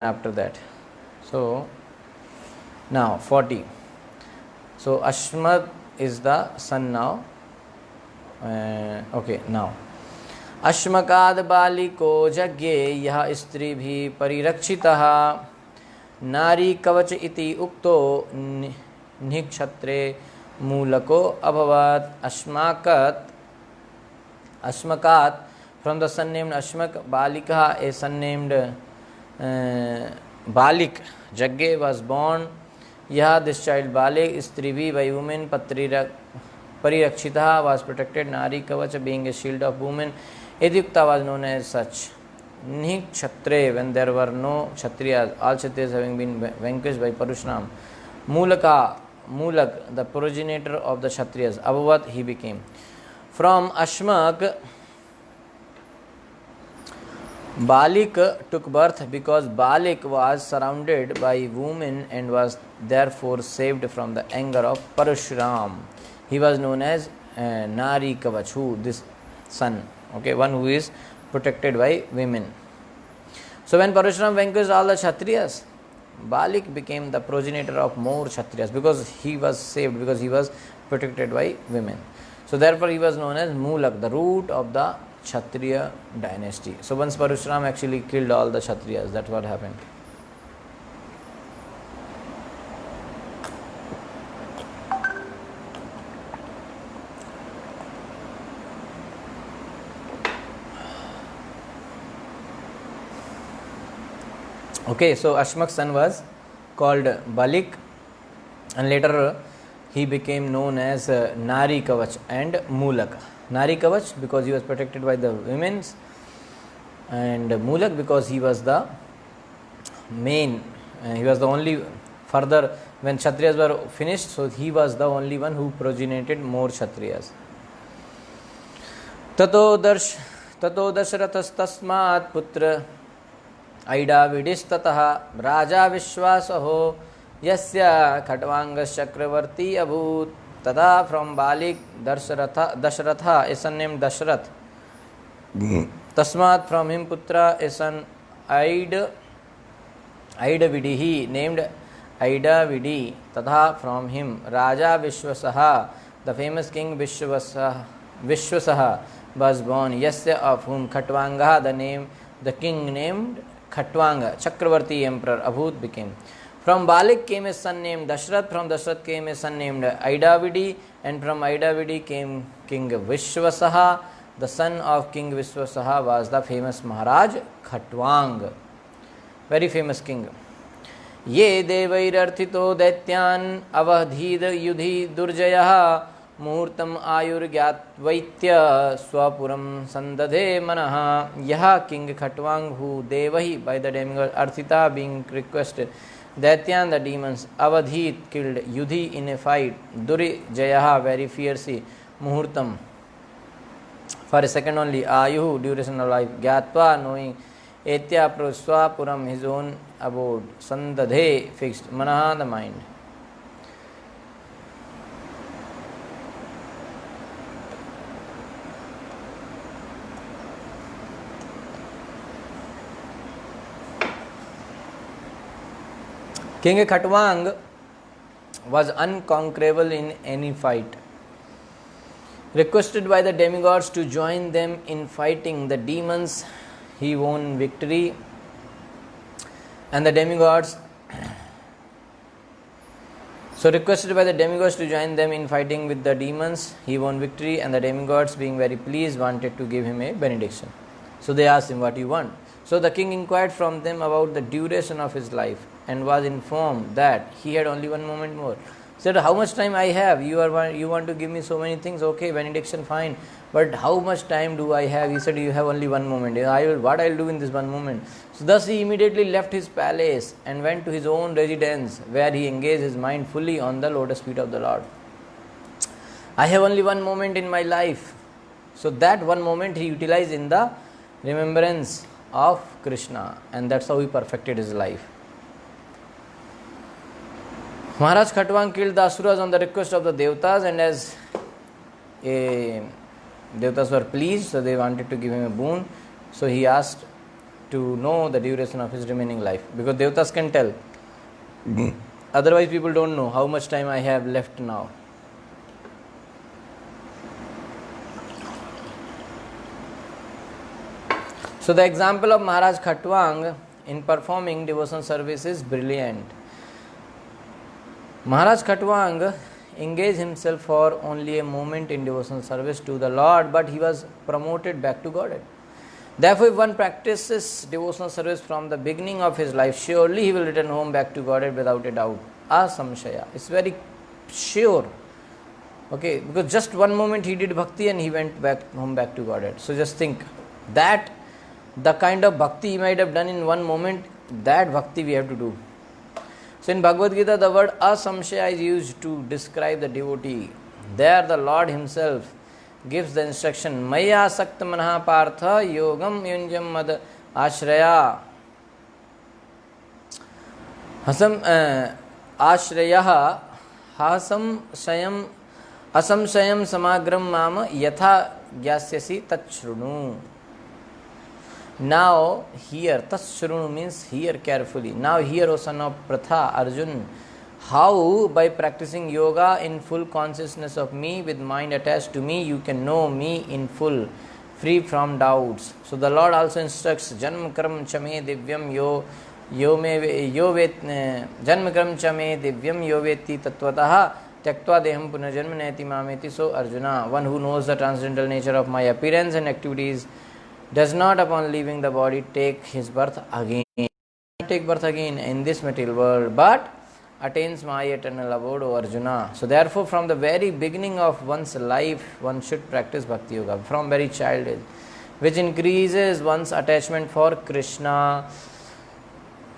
after that. So now 40. So Ashmat is the son now. Okay, now अश्मकाद बालिको यज्ञे यः स्त्रीभिः परिरक्षितः नारी कवच इति उक्तो निक्षत्रे मूलको अभवत्. Ashmakat from the son named Ashmak, Balika a son named Balik Jagge was born. Yaha, this child Balik, Strivi by women, Parirakshita was protected. Nari Kavacha being a shield of women. Edipta was known as such. Nikshatre, when there were no Kshatriyas, all Kshatriyas having been vanquished by Parushuram. Mulak, the progenitor of the Kshatriyas. Abhavat, he became. From Ashmak, Balik took birth because Balik was surrounded by women and was therefore saved from the anger of Parashuram. He was known as Nari Kavach, who this son, okay, one who is protected by women. So when Parashuram vanquished all the Kshatriyas, Balik became the progenitor of more Kshatriyas because he was saved, because he was protected by women. So therefore he was known as Mulak, the root of the Kshatriya dynasty. So once Parashuram actually killed all the Kshatriyas, that's what happened. Okay, so Ashmak's son was called Balik, and later he became known as Nari Kavach and Mulak. Nari Kavach because he was protected by the women, and Mulak because he was the main, he was the only, further when Kshatriyas were finished, so he was the only one who progenited more Kshatriyas. Tato Dashrathastasmat putra Aidavidistataha Raja Vishwasaho Yasya Khatvangas Chakravarti Abhut. Tada, from Balik, Dashratha, a son named Dashrath. Tasmat, from him, Putra, a son Aidavidihi, named Aidavidi. Tada, from him, Raja Vishwasaha, the famous king Vishwasaha was born. Yasya, of whom Khatvanga, the king named Khatvanga, Chakravarti emperor, Abhut became. From Balik came a son named Dashrath, from Dashrath came a son named Aidavidi, and from Aidavidi came King Vishwasaha. The son of King Vishwasaha was the famous Maharaj Khatwang, very famous king. Ye devairarthito daityan avadhid yudhi durjayah muhurtam ayur gyatvaitya swapuram sandadhe manaha. Yaha, King Khatwang, who devahi by the demigod, arthita being requested, Daityan, the demons, Avadhit, killed, Yudhi, in a fight, Duri Jayaha, very fiercely, Muhurtam, for a second only, Ayuhu, duration of life, Gyatva, knowing, Etya Praswa Puram, his own abode, Sandadhe, fixed, Manaha, the mind. King Khatwang was unconquerable in any fight. Requested by the demigods to join them in fighting the demons, he won victory. And the demigods, requested by the demigods to join them in fighting with the demons, he won victory, and the demigods, being very pleased, wanted to give him a benediction. So they asked him, what do you want? So the king inquired from them about the duration of his life, and was informed that he had only 1 moment more. Said, how much time I have? You want to give me so many things? Okay, benediction, fine. But how much time do I have? He said, you have only 1 moment. What I'll do in this 1 moment? So thus he immediately left his palace and went to his own residence, where he engaged his mind fully on the lotus feet of the Lord. I have only 1 moment in my life. So that 1 moment he utilized in the remembrance of Krishna, and that's how he perfected his life. Maharaj Khatwang killed the Asuras on the request of the Devatas, and as Devatas were pleased, so they wanted to give him a boon. So he asked to know the duration of his remaining life, because Devatas can tell. Otherwise, people don't know how much time I have left now. So the example of Maharaj Khatwang in performing devotional service is brilliant. Maharaj Khatwang engaged himself for only a moment in devotional service to the Lord, but he was promoted back to Godhead. Therefore, if one practices devotional service from the beginning of his life, surely he will return home back to Godhead without a doubt. Asamshaya. It's very sure. Okay, because just one moment he did bhakti and he went back home back to Godhead. So just think that the kind of bhakti he might have done in one moment, that bhakti we have to do. So in Bhagavad Gita, the word asamshaya is used to describe the devotee. There the Lord himself gives the instruction, Maya sakta manha partha yogam yunjam mad ashraya. Hasam ashraya hasam shayam asamshayam samagram mama yatha gyasyasi tachrunu. Now hear, tashrunu means hear carefully. Now hear, O son of Pratha, Arjun, how by practicing yoga in full consciousness of me with mind attached to me, you can know me in full, free from doubts. So the Lord also instructs, Janma karam chame divyam yo vet janma karam chame divyam yo veti tattvataha tyaktva deham punarjanma neti mameti. So Arjuna, one who knows the transcendental nature of my appearance and activities, does not upon leaving the body take his birth again, in this material world, but attains my eternal abode, O Arjuna. So therefore, from the very beginning of one's life, one should practice Bhakti Yoga, from very childhood, which increases one's attachment for Krishna.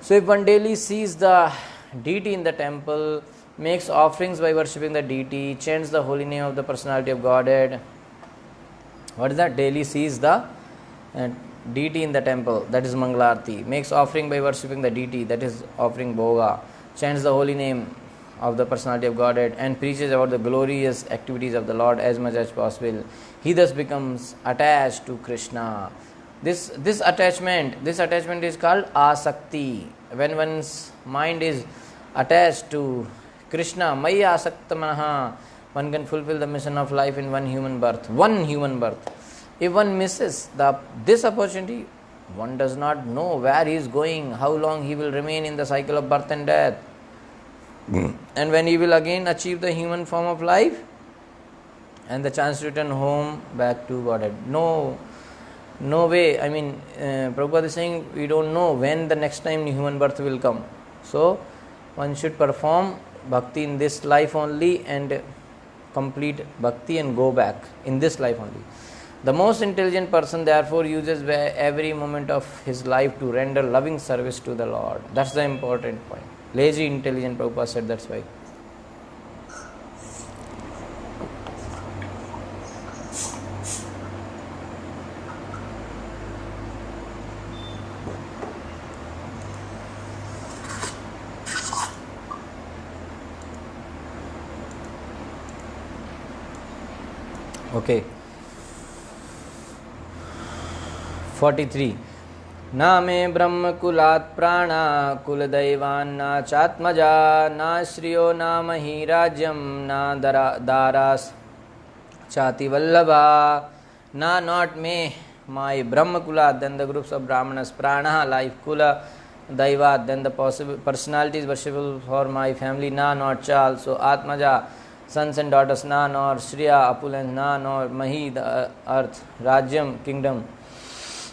So if one daily sees the deity in the temple, makes offerings by worshipping the deity, chants the holy name of the personality of Godhead, what is that? Daily sees the deity in the temple, that is Mangalarti, makes offering by worshipping the deity, that is offering Bhoga, chants the holy name of the personality of Godhead, and preaches about the glorious activities of the Lord as much as possible. He thus becomes attached to Krishna. This attachment is called asakti. When one's mind is attached to Krishna, Maya asakta manaha, one can fulfill the mission of life in one human birth. If one misses this opportunity, one does not know where he is going, how long he will remain in the cycle of birth and death, and when he will again achieve the human form of life and the chance to return home back to Godhead. No way. I mean, Prabhupada is saying we don't know when the next time human birth will come. So one should perform bhakti in this life only and complete bhakti and go back in this life only. The most intelligent person therefore uses every moment of his life to render loving service to the Lord. That's the important point. Lazy intelligent, Prabhupada said, that's why. Okay. 43. Na me brahma kulat prana kul daivan na chatmaja na shriyo na mahi rajyam na daras chati vallabha. Na not me, my brahma kulat, then the groups of brahmanas, prana life, kula daivat, then the possible personalities worshipable for my family, na not cha, also atmaja, sons and daughters, na nor shriya opulence, na nor mahi the earth, rajyam kingdom,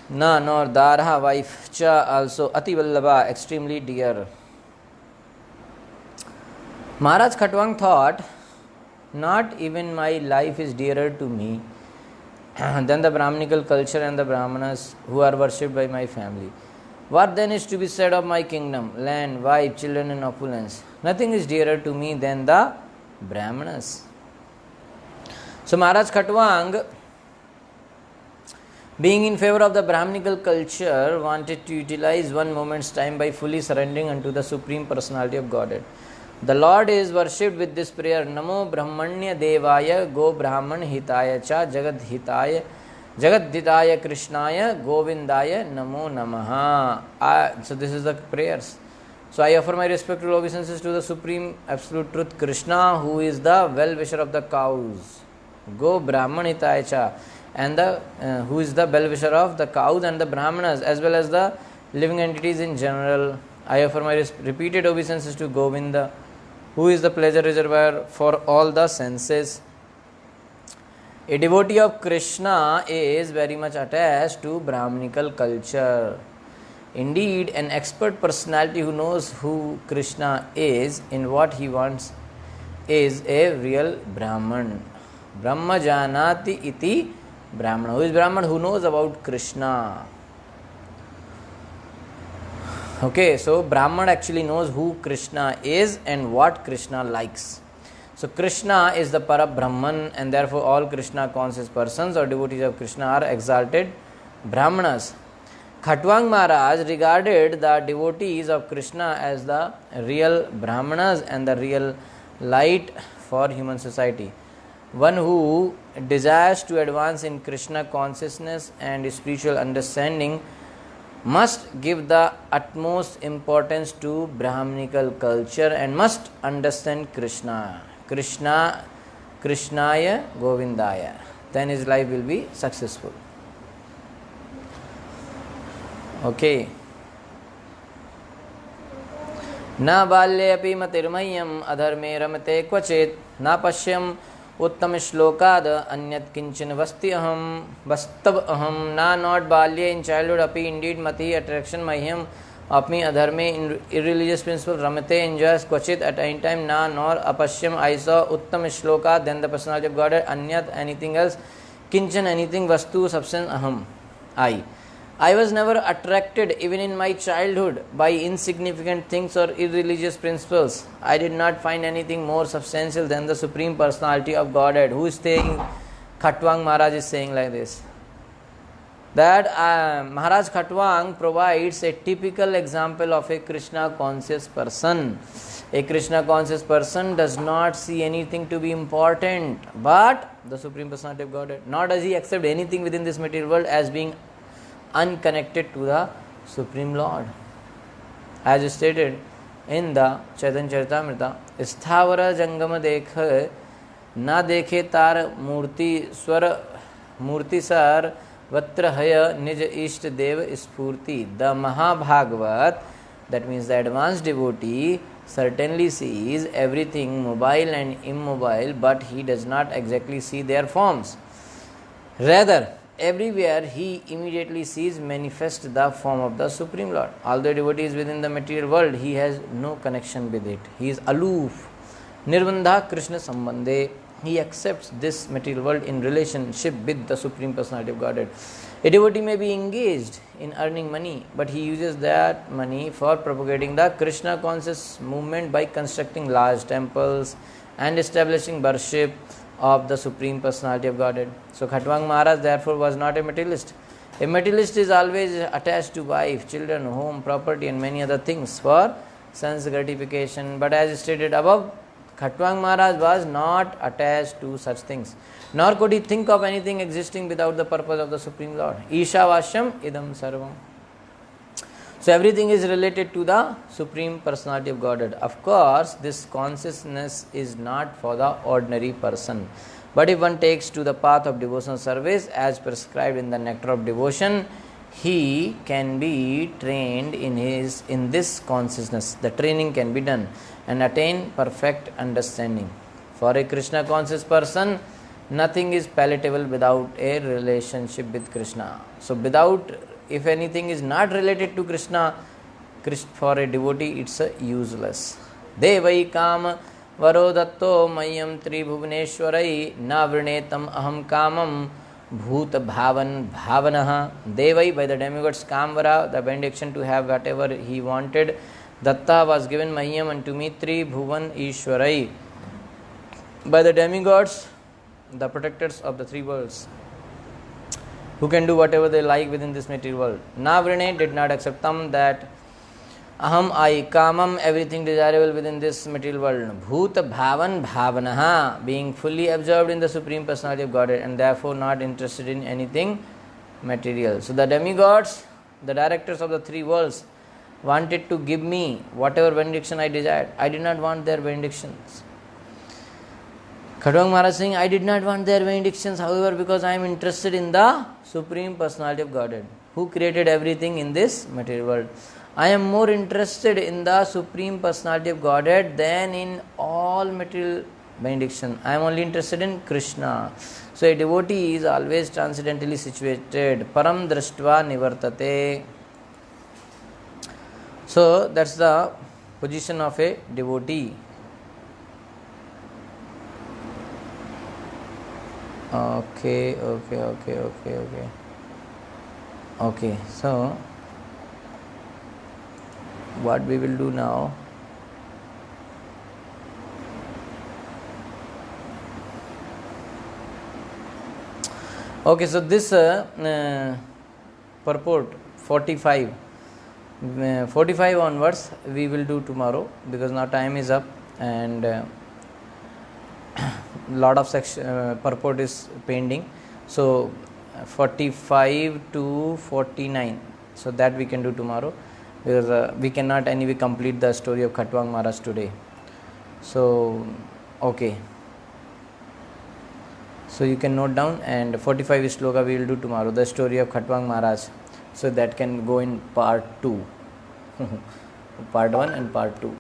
na nor darha wife, cha also ati vallabha extremely dear. Maharaj Khatwang thought, not even my life is dearer to me than the Brahminical culture and the Brahmanas who are worshipped by my family. What then is to be said of my kingdom, land, wife, children and opulence? Nothing is dearer to me than the Brahmanas. So Maharaj Khatwang, being in favor of the Brahminical culture, wanted to utilize one moment's time by fully surrendering unto the Supreme Personality of Godhead. The Lord is worshipped with this prayer, Namo Brahmanya Devaya Go Brahman Hitaya Cha Jagad Hitaya Jagadhitaya Krishnaya Govindaya Namo Namaha. So this is the prayers. So I offer my respectful obeisances to the Supreme Absolute Truth Krishna, who is the well-wisher of the cows. Go Brahmanitaya cha. And the who is the well-wisher of the cows and the Brahmanas, as well as the living entities in general. I offer my repeated obeisances to Govinda, who is the pleasure reservoir for all the senses. A devotee of Krishna is very much attached to Brahmanical culture. Indeed, an expert personality who knows who Krishna is in what he wants is a real Brahman. Brahma janati iti Brahmana. Who is Brahman? Who knows about Krishna. Okay, so Brahman actually knows who Krishna is and what Krishna likes. So Krishna is the Parabrahman, and therefore all Krishna conscious persons or devotees of Krishna are exalted Brahmanas. Khatwang Maharaj regarded the devotees of Krishna as the real Brahmanas and the real light for human society. One who desires to advance in Krishna consciousness and spiritual understanding must give the utmost importance to Brahmanical culture and must understand Krishna. Krishnaya Govindaya. Then his life will be successful. Okay. Na balye api matirmayam adharme ramate kvachit na pashyam उत्तम श्लोकाद अन्यत किंचन वस्ति अहम वस्तव अहम ना not बाल्य in childhood अपी Indeed मति attraction मह्यम अपनी अधर्मे इन irreligious principle ramate enjoys क्वचित at any time na nor apashyam I saw उत्तम shloka then the personality of God anyat anything else kinchan anything vastu substance aham I was never attracted even in my childhood by insignificant things or irreligious principles. I did not find anything more substantial than the Supreme Personality of Godhead. Who is saying? Khatwang Maharaj is saying like this. That Maharaj Khatwang provides a typical example of a Krishna conscious person. A Krishna conscious person does not see anything to be important but the Supreme Personality of Godhead. Nor does he accept anything within this material world as being unconnected to the Supreme Lord. As stated in the Chaitanya Charitamrita, Sthavara Jangama Dekha Na Dekhe Tar Murti Swar Murti Sar Vatrahaya Nij Isht Dev Spurti. The Mahabhagavat, that means the advanced devotee, certainly sees everything mobile and immobile, but he does not exactly see their forms. Rather, everywhere he immediately sees manifest the form of the Supreme Lord. Although devotee is within the material world, he has no connection with it. He is aloof. Nirbandha Krishna Sambandhe. He accepts this material world in relationship with the Supreme Personality of Godhead. A devotee may be engaged in earning money, but he uses that money for propagating the Krishna conscious movement by constructing large temples and establishing worship of the Supreme Personality of Godhead. So Khatwang Maharaj therefore was not a materialist. A materialist is always attached to wife, children, home, property and many other things for sense gratification. But as stated above, Khatwang Maharaj was not attached to such things. Nor could he think of anything existing without the purpose of the Supreme Lord. Ishavashyam idam sarvam. So everything is related to the Supreme Personality of Godhead. Of course, this consciousness is not for the ordinary person. But if one takes to the path of devotional service as prescribed in the Nectar of Devotion, he can be trained in this consciousness. The training can be done and attain perfect understanding. For a Krishna conscious person, nothing is palatable without a relationship with Krishna. So if anything is not related to Krishna, for a devotee it's useless. Devai kam varo datto mayam tribhuvaneshwarai na vrinetam aham kamam bhoot bhavan bhavanaha. Devai, by the demigods Kamvara, the benediction to have whatever he wanted. Datta was given mayam unto me tribhuvan ishwarai, by the demigods, the protectors of the three worlds, who can do whatever they like within this material world. Navrine did not accept them, that Aham I, kamam, everything desirable within this material world. Bhuta bhavan bhavanaha, being fully absorbed in the Supreme Personality of Godhead and therefore not interested in anything material. So the demigods, the directors of the three worlds, wanted to give me whatever benediction I desired. I did not want their benedictions. Khatwang Maharaj saying, I did not want their benedictions, however, because I am interested in the Supreme Personality of Godhead, who created everything in this material world. I am more interested in the Supreme Personality of Godhead than in all material benediction. I am only interested in Krishna. So a devotee is always transcendently situated. Param drashtva nivartate. So that's the position of a devotee. Okay. Okay, so what we will do now, okay, so this purport 45 onwards we will do tomorrow, because now time is up and lot of section purport is pending. So 45 to 49, so that we can do tomorrow, because we cannot anyway complete the story of Khatwang Maharaj today. So okay, so you can note down, and 45 shloka we will do tomorrow, the story of Khatwang Maharaj. So that can go in part 2 part 1 and part 2.